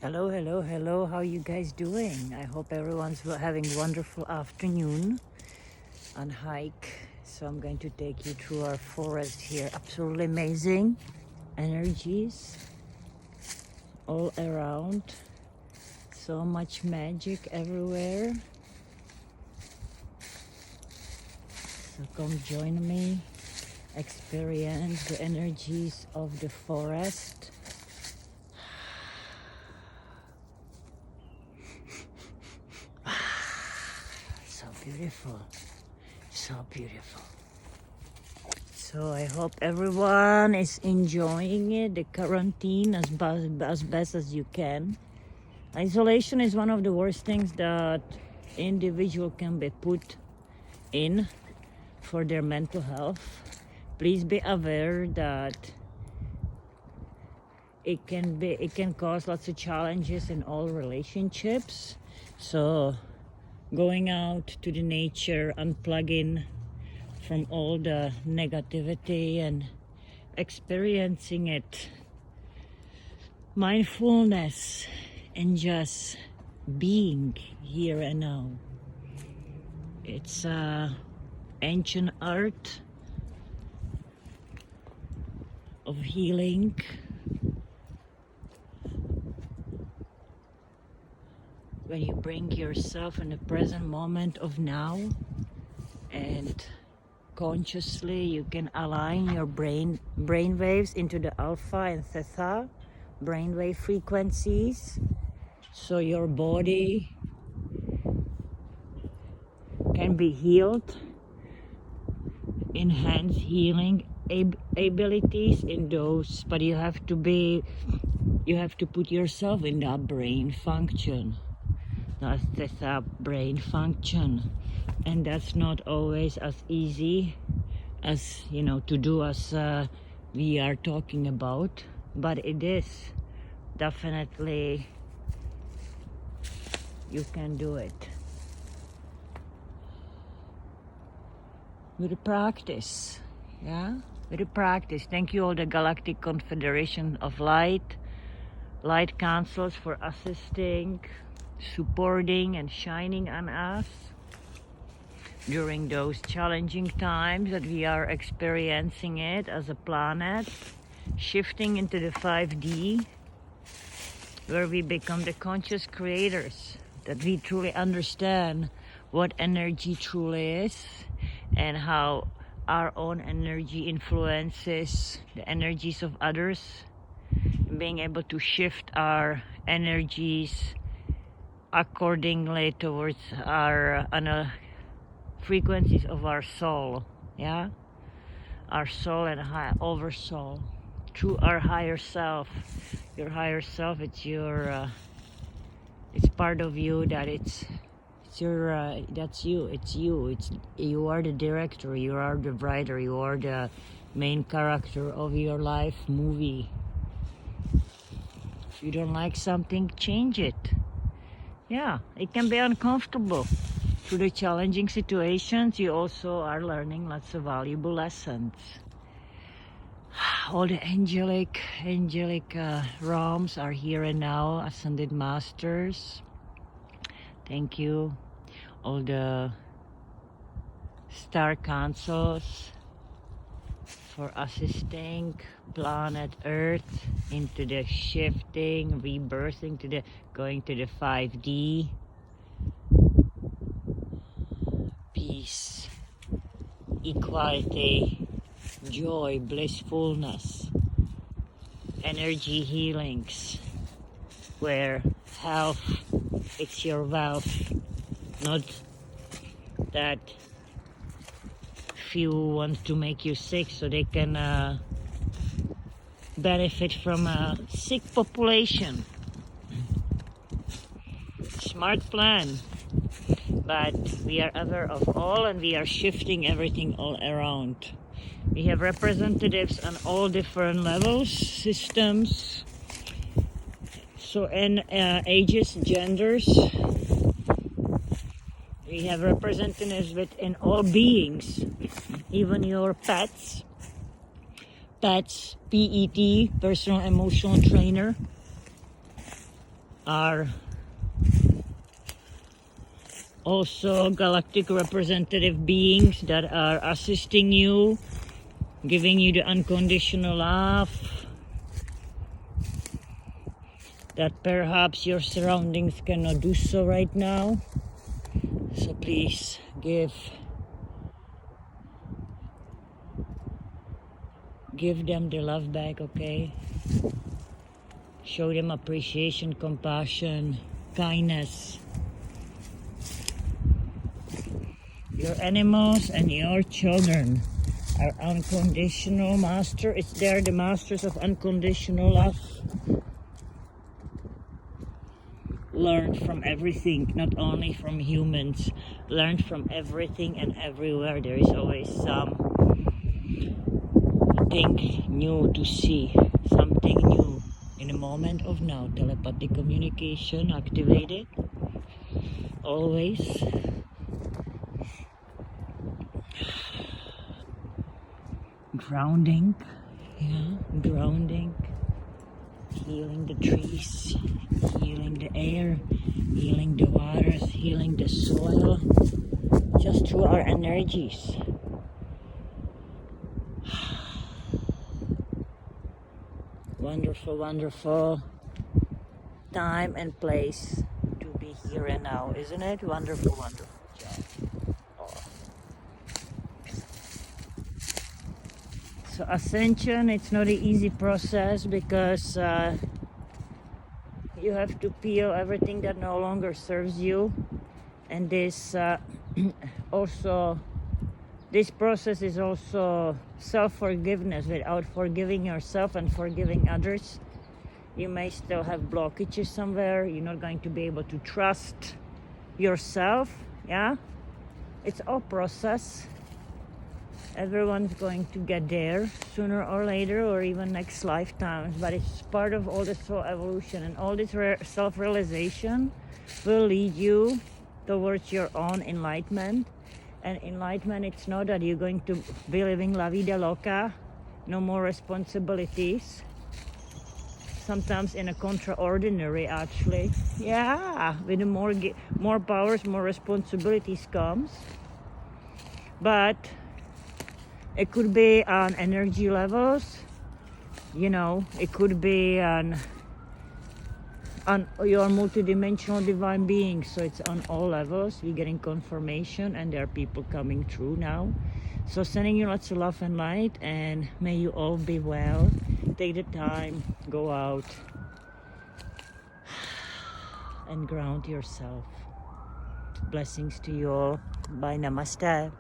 Hello, hello, hello. How you guys doing? I hope everyone's having a wonderful afternoon on hike. So I'm going to take you through our forest here. Absolutely amazing energies all around. So much magic everywhere. So come join me. Experience the energies of the forest. So beautiful. So beautiful. So I hope everyone is enjoying it, the quarantine as best as you can. Isolation is one of the worst things that individual can be put in for their mental health. Please be aware that it can cause lots of challenges in all relationships. So going out to the nature, unplugging from all the negativity and experiencing it, mindfulness, and just being here and now. It's ancient art of healing. When you bring yourself in the present moment of now, and consciously you can align your brain waves into the alpha and theta brainwave frequencies, so your body can be healed, enhance healing abilities in those, but you have to put yourself in that brain function. That's the brain function, and that's not always as easy as to do as we are talking about, but it is definitely, you can do it with the practice. With the practice. Thank you all the Galactic Confederation of Light Councils for assisting, supporting, and shining on us during those challenging times that we are experiencing it as a planet, shifting into the 5D, where we become the conscious creators, that we truly understand what energy truly is and how our own energy influences the energies of others, being able to shift our energies accordingly towards our frequencies of our soul, our soul and oversoul, through our higher self. Your higher self, it's your it's part of you, that it's your that's you, it's you are the director, you are the writer, you are the main character of your life movie. If you don't like something, change it. It can be uncomfortable. Through the challenging situations, you also are learning lots of valuable lessons. All the angelic realms are here and now, ascended masters. Thank you. All the star councils for assisting planet Earth into the shifting, rebirthing, to the going to the 5D. Peace, equality, joy, blissfulness, energy healings, where health, it's your wealth, not that few want to make you sick so they can benefit from a sick population. Smart plan, but we are aware of all, and we are shifting everything all around. We have representatives on all different levels, systems, so in ages, genders. We have representatives within all beings, even your pets, PET, personal emotional trainer, are also galactic representative beings that are assisting you, giving you the unconditional love that perhaps your surroundings cannot do so right now. So please give them the love back, okay? Show them appreciation, compassion, kindness. Your animals and your children are unconditional masters. They're the masters of unconditional love. Learn from everything, not only from humans. Learn from everything and everywhere. There is always something new to see, something new. In a moment of now, telepathic communication activated. Always. Grounding, yeah, grounding, healing the trees, healing the air, healing the waters, healing the soil, just through our energies. Wonderful, wonderful time and place to be here and now, isn't it? Wonderful, wonderful job. So ascension, it's not an easy process because you have to peel everything that no longer serves you, and this also this process is also self-forgiveness. Without forgiving yourself and forgiving others, you may still have blockages somewhere. You're not going to be able to trust yourself. Yeah, it's all process. Everyone's going to get there sooner or later, or even next lifetimes, but it's part of all the soul evolution, and all this self-realization will lead you towards your own enlightenment. And enlightenment, it's not that you're going to be living la vida loca, no more responsibilities, sometimes in a contraordinary, actually. Yeah, with the more powers, more responsibilities comes. But it could be on energy levels, you know, it could be on your multidimensional divine being. So it's on all levels. We're getting confirmation, and there are people coming through now. So sending you lots of love and light, and may you all be well. Take the time, go out and ground yourself. Blessings to you all. Bye, namaste.